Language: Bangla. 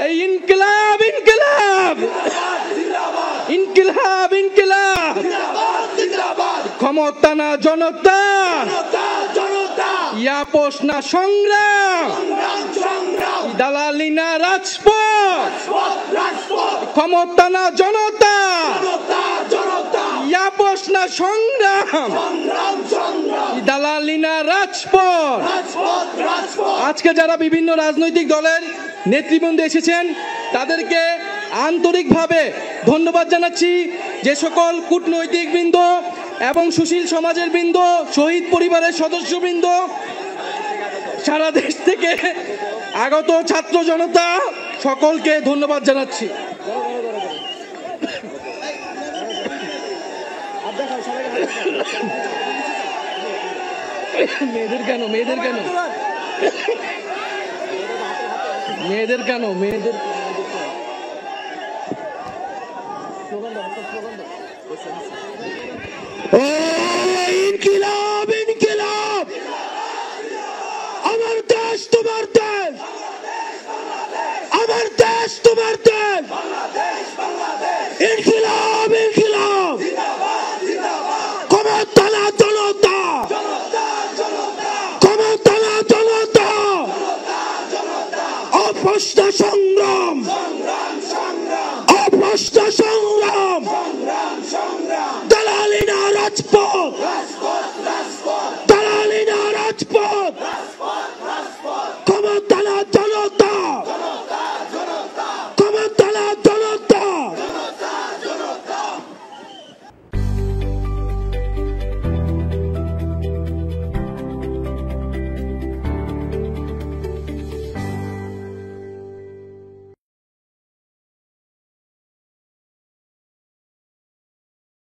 এই ইনকিলাব ইনকিলাব ইনকিলাব ইনকিলাব ক্ষমতা না জনতা, ইয়াপোষ না সংগ্রাম, দালালি না রাজপথ, ক্ষমতা না জনতা, ইয়াপোষ না সংগ্রাম, দালালি না রাজপথ। আজকে যারা বিভিন্ন রাজনৈতিক দলের নেতৃবৃন্দ এসেছেন তাদেরকে আন্তরিকভাবে ধন্যবাদ জানাচ্ছি। যে সকল কূটনৈতিক বৃন্দ এবং সুশীল সমাজের বৃন্দ, শহীদ পরিবারের সদস্যবৃন্দ, সারা দেশ থেকে আগত ছাত্র জনতা, সকলকে ধন্যবাদ জানাচ্ছি। মেয়েদের কেন মেয়েদের কেন মেয়েদের কেন মেয়েদের ইনকিলাব ইনকিলাব, আমার দেশ তোমার দেশ, আমার দেশ তোমার দেশ, ইনকিলাব ইনকিলাব, ক্ষমতা না জনতা, ক্ষমতা না জনতা, অপ্রশ্ন সংগ্রাম, অপ্রশ্ন সংগ্রাম, দালালি না রাজপথ, দালালি না রাজপথ।